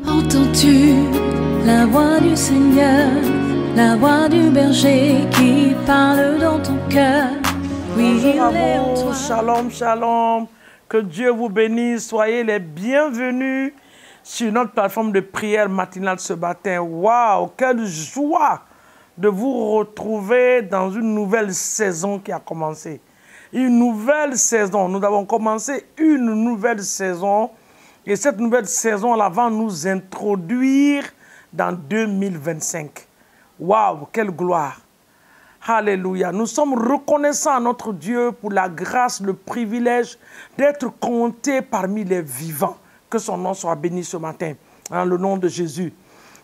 Entends-tu la voix du Seigneur, la voix du berger qui parle dans ton cœur? Oui, Bonjour à il est en vous, toi. shalom, shalom. Que Dieu vous bénisse. Soyez les bienvenus sur notre plateforme de prière matinale ce matin. Waouh, quelle joie de vous retrouver dans une nouvelle saison qui a commencé. Une nouvelle saison. Nous avons commencé une nouvelle saison. Et cette nouvelle saison-là va nous introduire dans 2025. Waouh, quelle gloire. Alléluia. Nous sommes reconnaissants à notre Dieu pour la grâce, le privilège d'être comptés parmi les vivants. Que son nom soit béni ce matin, dans le nom de Jésus.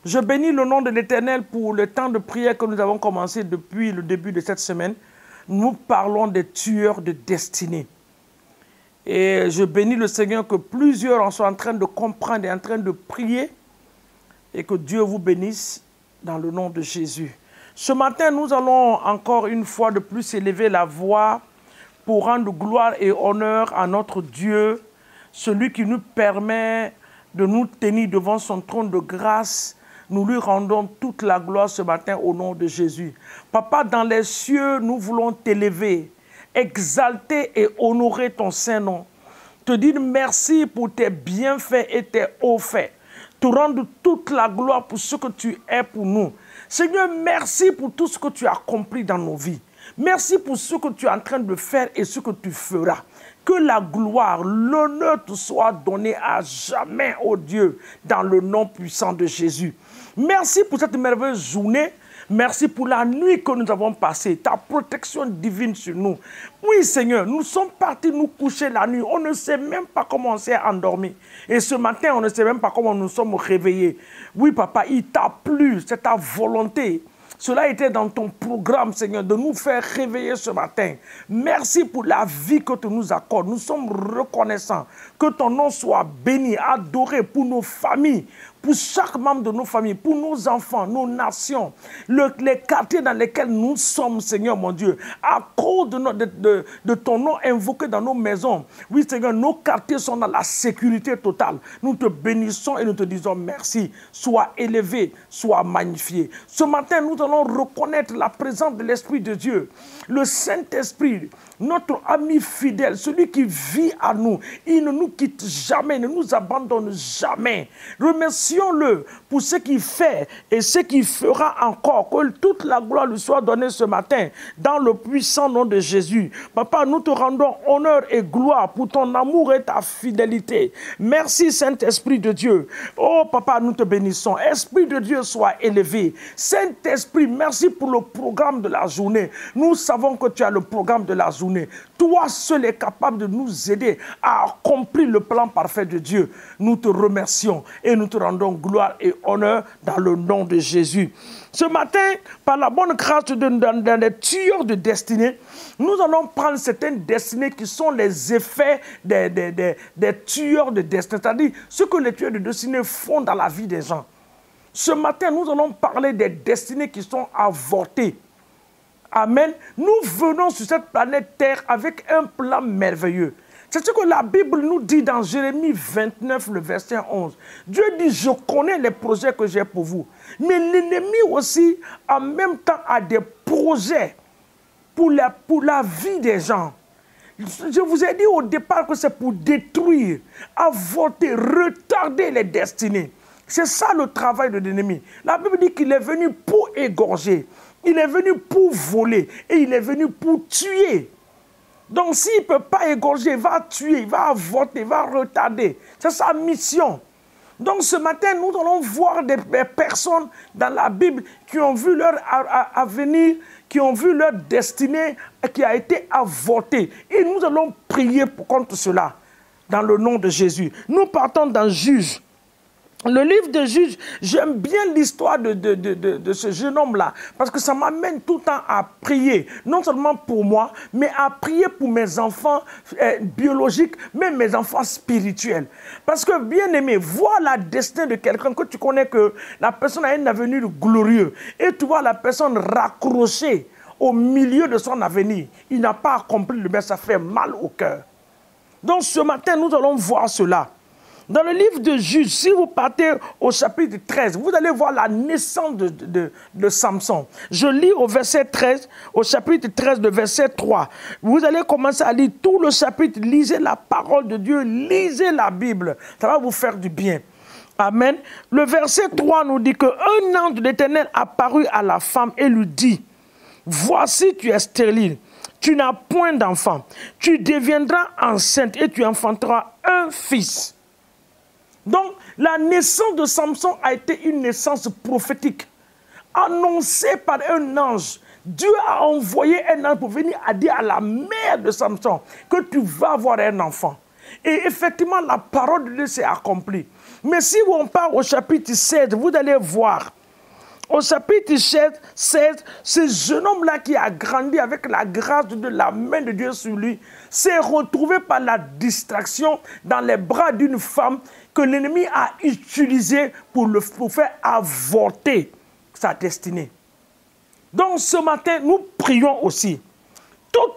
Je bénis le nom de l'Éternel pour le temps de prière que nous avons commencé depuis le début de cette semaine. Nous parlons des tueurs de destinée. Et je bénis le Seigneur que plusieurs en sont en train de comprendre et en train de prier. Et que Dieu vous bénisse dans le nom de Jésus. Ce matin, nous allons encore une fois de plus élever la voix pour rendre gloire et honneur à notre Dieu, celui qui nous permet de nous tenir devant son trône de grâce. Nous lui rendons toute la gloire ce matin au nom de Jésus. Papa, dans les cieux, nous voulons t'élever, exalter et honorer ton saint nom. Te dire merci pour tes bienfaits et tes hauts faits. Te rendre toute la gloire pour ce que tu es pour nous. Seigneur, merci pour tout ce que tu as accompli dans nos vies. Merci pour ce que tu es en train de faire et ce que tu feras. Que la gloire, l'honneur te soit donné à jamais, ô Dieu, dans le nom puissant de Jésus. Merci pour cette merveilleuse journée. Merci pour la nuit que nous avons passée, ta protection divine sur nous. Oui, Seigneur, nous sommes partis nous coucher la nuit. On ne sait même pas comment on s'est endormi. Et ce matin, on ne sait même pas comment nous sommes réveillés. Oui, Papa, il t'a plu, c'est ta volonté. Cela était dans ton programme, Seigneur, de nous faire réveiller ce matin. Merci pour la vie que tu nous accordes. Nous sommes reconnaissants. Que ton nom soit béni, adoré pour nos familles, pour chaque membre de nos familles, pour nos enfants, nos nations, les quartiers dans lesquels nous sommes, Seigneur mon Dieu, à cause de ton nom invoqué dans nos maisons. Oui, Seigneur, nos quartiers sont dans la sécurité totale. Nous te bénissons et nous te disons merci. Sois élevé, sois magnifié. Ce matin, nous allons reconnaître la présence de l'Esprit de Dieu. Le Saint-Esprit, notre ami fidèle, celui qui vit à nous. Il ne nous quitte jamais, ne nous abandonne jamais. Remercions-le pour ce qu'il fait et ce qu'il fera encore. Que toute la gloire lui soit donnée ce matin dans le puissant nom de Jésus. Papa, nous te rendons honneur et gloire pour ton amour et ta fidélité. Merci Saint-Esprit de Dieu. Oh Papa, nous te bénissons. Esprit de Dieu, soit élevé. Saint-Esprit, merci pour le programme de la journée. Nous savons que tu as le programme de la journée. Toi seul es capable de nous aider à accomplir le plan parfait de Dieu. Nous te remercions et nous te rendons gloire et honneur dans le nom de Jésus. Ce matin, par la bonne grâce dans les tueurs de destinée, nous allons prendre certaines destinées qui sont les effets des tueurs de destinée, c'est-à-dire ce que les tueurs de destinée font dans la vie des gens. Ce matin, nous allons parler des destinées qui sont avortées. Amen. Nous venons sur cette planète Terre avec un plan merveilleux. C'est ce que la Bible nous dit dans Jérémie 29, le verset 11. Dieu dit, je connais les projets que j'ai pour vous. Mais l'ennemi aussi, en même temps, a des projets pour la vie des gens. Je vous ai dit au départ que c'est pour détruire, avorter, retarder les destinées. C'est ça le travail de l'ennemi. La Bible dit qu'il est venu pour égorger. Il est venu pour voler et il est venu pour tuer. Donc s'il ne peut pas égorger, il va tuer, il va avorter, il va retarder. C'est sa mission. Donc ce matin, nous allons voir des personnes dans la Bible qui ont vu leur avenir, qui ont vu leur destinée qui a été avortée. Et nous allons prier contre cela dans le nom de Jésus. Nous partons dans Juge. Le livre de Juges, j'aime bien l'histoire de ce jeune homme-là, parce que ça m'amène tout le temps à prier, non seulement pour moi, mais à prier pour mes enfants biologiques, mais mes enfants spirituels. Parce que, bien aimé, voir la destinée de quelqu'un que tu connais que la personne a un avenir glorieux, et tu vois la personne raccrochée au milieu de son avenir, il n'a pas accompli le bien, ça fait mal au cœur. Donc ce matin, nous allons voir cela. Dans le livre de Juges, si vous partez au chapitre 13, vous allez voir la naissance de Samson. Je lis au verset 13, au chapitre 13 de verset 3. Vous allez commencer à lire tout le chapitre, lisez la parole de Dieu, lisez la Bible. Ça va vous faire du bien. Amen. Le verset 3 nous dit qu'un ange de l'Éternel apparut à la femme et lui dit, « Voici, tu es stérile, tu n'as point d'enfant, tu deviendras enceinte et tu enfanteras un fils. » Donc, la naissance de Samson a été une naissance prophétique, annoncée par un ange. Dieu a envoyé un ange pour venir à dire à la mère de Samson que tu vas avoir un enfant. Et effectivement, la parole de Dieu s'est accomplie. Mais si on part au chapitre 16, vous allez voir, au chapitre 16, ce jeune homme-là qui a grandi avec la grâce de la main de Dieu sur lui, s'est retrouvé par la distraction dans les bras d'une femme que l'ennemi a utilisée pour faire avorter sa destinée. Donc ce matin, nous prions aussi. Tout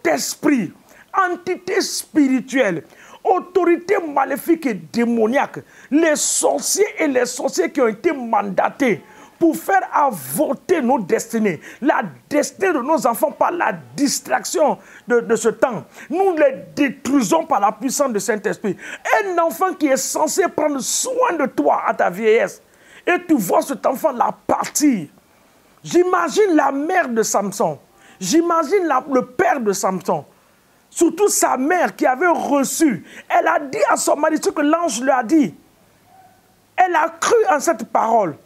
esprit, entité spirituelle, autorité maléfique et démoniaque, les sorciers et les sorciers qui ont été mandatés pour faire avorter nos destinées, la destinée de nos enfants par la distraction de ce temps. Nous les détruisons par la puissance du Saint-Esprit. Un enfant qui est censé prendre soin de toi à ta vieillesse, et tu vois cet enfant-là partir. J'imagine la mère de Samson, j'imagine le père de Samson, surtout sa mère qui avait reçu. Elle a dit à son mari ce que l'ange lui a dit. Elle a cru en cette parole.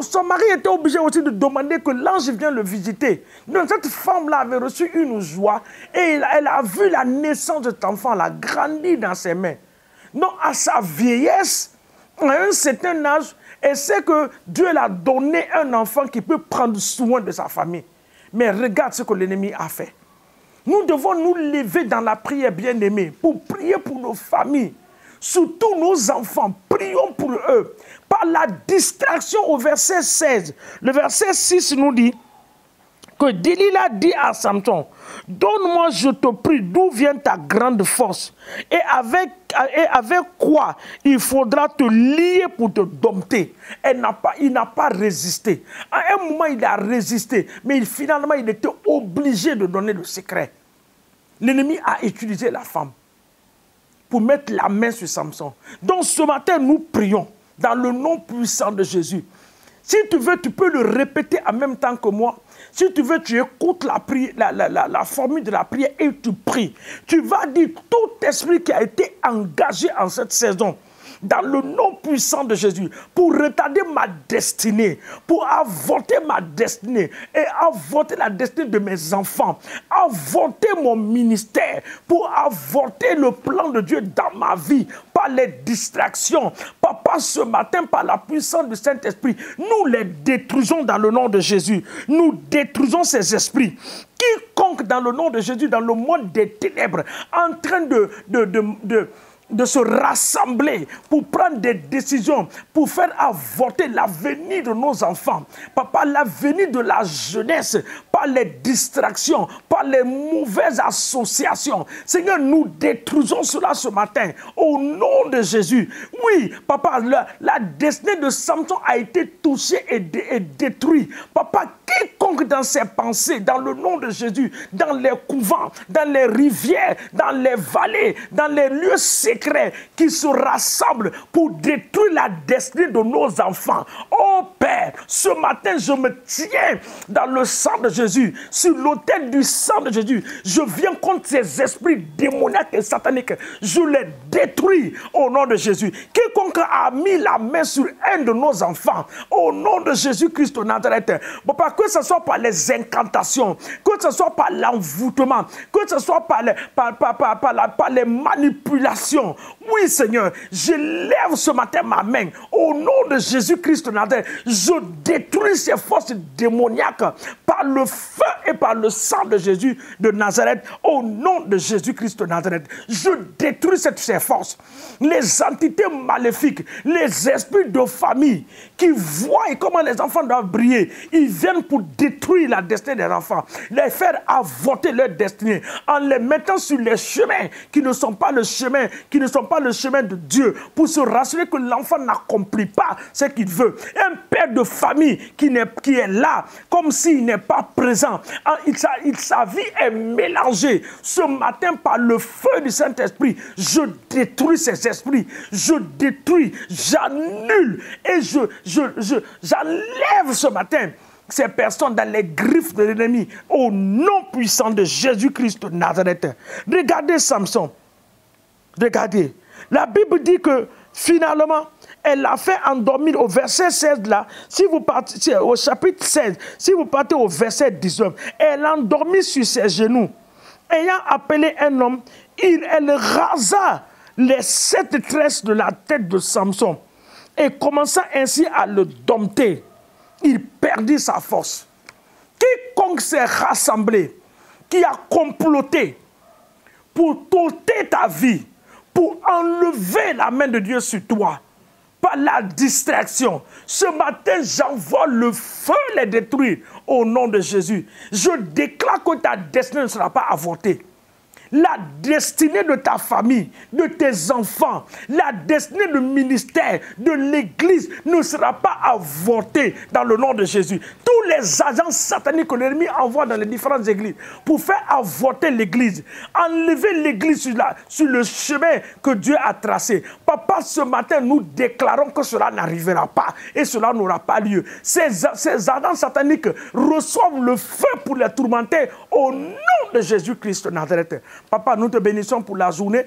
Son mari était obligé aussi de demander que l'ange vienne le visiter. Donc cette femme-là avait reçu une joie et elle a vu la naissance de cet enfant-là grandir dans ses mains. Donc à sa vieillesse, à un certain âge, elle sait que Dieu l'a donné un enfant qui peut prendre soin de sa famille. Mais regarde ce que l'ennemi a fait. Nous devons nous lever dans la prière, bien-aimés, pour prier pour nos familles, surtout nos enfants. Prions pour eux. Par la distraction au verset 16, le verset 6 nous dit que Delilah dit à Samson, « Donne-moi, je te prie, d'où vient ta grande force et avec quoi il faudra te lier pour te dompter. » Il n'a pas résisté. À un moment, il a résisté, mais finalement, il était obligé de donner le secret. L'ennemi a utilisé la femme pour mettre la main sur Samson. Donc ce matin, nous prions dans le nom puissant de Jésus. Si tu veux, tu peux le répéter en même temps que moi. Si tu veux, tu écoutes la formule de la prière et tu pries. Tu vas dire tout esprit qui a été engagé en cette saison, dans le nom puissant de Jésus, pour retarder ma destinée, pour avorter ma destinée et avorter la destinée de mes enfants, avorter mon ministère, pour avorter le plan de Dieu dans ma vie, par les distractions. Papa, ce matin, par la puissance du Saint-Esprit, nous les détruisons dans le nom de Jésus. Nous détruisons ces esprits. Quiconque dans le nom de Jésus, dans le monde des ténèbres, en train de se rassembler pour prendre des décisions, pour faire avorter l'avenir de nos enfants. Papa, l'avenir de la jeunesse, par les distractions, par les mauvaises associations. Seigneur, nous détruisons cela ce matin, au nom de Jésus. Oui, papa, la destinée de Samson a été touchée et détruite. Papa, quiconque dans ses pensées, dans le nom de Jésus, dans les couvents, dans les rivières, dans les vallées, dans les lieux secrets, qui se rassemblent pour détruire la destinée de nos enfants. Oh Père, ce matin, je me tiens dans le sang de Jésus, sur l'autel du sang de Jésus. Je viens contre ces esprits démoniaques et sataniques. Je les détruis au nom de Jésus. Quiconque a mis la main sur un de nos enfants, au nom de Jésus-Christ de Nazareth, papa, que ce soit par les incantations, que ce soit par l'envoûtement, que ce soit par les manipulations. Oui, Seigneur, je lève ce matin ma main au nom de Jésus-Christ de Nazareth je détruis ces forces démoniaques par le feu et par le sang de Jésus de Nazareth, au nom de Jésus-Christ de Nazareth. Je détruis ces forces, les entités maléfiques, les esprits de famille qui voient comment les enfants doivent briller. Ils viennent pour détruire la destinée des enfants, les faire avorter leur destinée, en les mettant sur les chemins qui ne sont pas le chemin, de Dieu, pour se rassurer que l'enfant n'accomplit pas ce qu'il veut. Un père de famille qui est là, comme s'il n'est pas présent. Sa vie est mélangée. Ce matin, par le feu du Saint-Esprit, je détruis ces esprits. Je détruis, j'annule et j'enlève ce matin ces personnes dans les griffes de l'ennemi, au nom puissant de Jésus-Christ de Nazareth. Regardez Samson. Regardez. La Bible dit que finalement, elle l'a fait endormir au verset 16 là. Si vous partez au chapitre 16, si vous partez au verset 19, elle l'a endormi sur ses genoux. Ayant appelé un homme, elle rasa les 7 tresses de la tête de Samson et commença ainsi à le dompter. Il perdit sa force. Quiconque s'est rassemblé, qui a comploté pour t'ôter ta vie, pour enlever la main de Dieu sur toi, par la distraction. Ce matin, j'envoie le feu les détruire au nom de Jésus. Je déclare que ta destinée ne sera pas avortée. La destinée de ta famille, de tes enfants, la destinée du ministère, de l'église ne sera pas avortée dans le nom de Jésus. Tous les agents sataniques que l'ennemi envoie dans les différentes églises pour faire avorter l'église, enlever l'église sur le chemin que Dieu a tracé. Papa, ce matin, nous déclarons que cela n'arrivera pas et cela n'aura pas lieu. Ces agents sataniques reçoivent le feu pour les tourmenter au nom de Jésus-Christ de Nazareth. Papa, nous te bénissons pour la journée.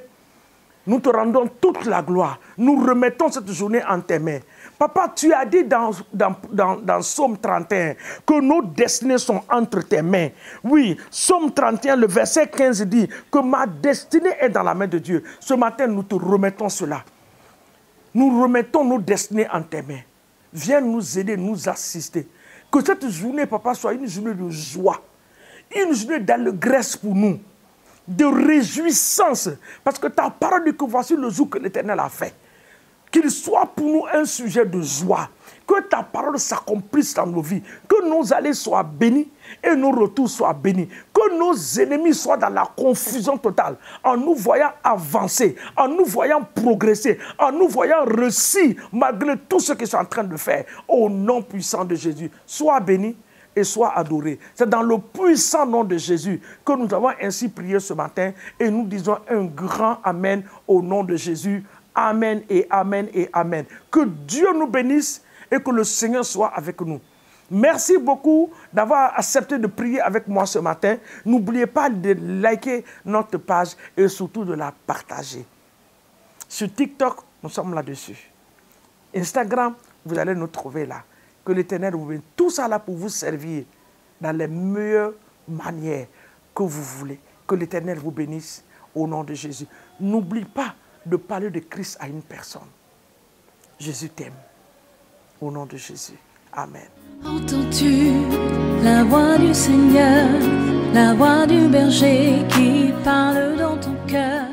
Nous te rendons toute la gloire. Nous remettons cette journée en tes mains. Papa, tu as dit dans Psaume 31 que nos destinées sont entre tes mains. Oui, Psaume 31, le verset 15 dit que ma destinée est dans la main de Dieu. Ce matin, nous te remettons cela. Nous remettons nos destinées en tes mains. Viens nous aider, nous assister. Que cette journée, papa, soit une journée de joie. Une journée d'allégresse pour nous. De réjouissance, parce que ta parole dit que voici le jour que l'Éternel a fait. Qu'il soit pour nous un sujet de joie, que ta parole s'accomplisse dans nos vies, que nos allées soient bénies et nos retours soient bénis, que nos ennemis soient dans la confusion totale, en nous voyant avancer, en nous voyant progresser, en nous voyant réussir malgré tout ce qu'ils sont en train de faire. Au nom puissant de Jésus, sois béni et sois adoré. C'est dans le puissant nom de Jésus que nous avons ainsi prié ce matin et nous disons un grand Amen au nom de Jésus. Amen et Amen et Amen. Que Dieu nous bénisse et que le Seigneur soit avec nous. Merci beaucoup d'avoir accepté de prier avec moi ce matin. N'oubliez pas de liker notre page et surtout de la partager. Sur TikTok, nous sommes là-dessus. Instagram, vous allez nous trouver là. Que l'Éternel vous bénisse. Tout ça là pour vous servir dans les meilleures manières que vous voulez. Que l'Éternel vous bénisse au nom de Jésus. N'oublie pas de parler de Christ à une personne. Jésus t'aime. Au nom de Jésus. Amen. Entends-tu la voix du Seigneur, la voix du berger qui parle dans ton cœur?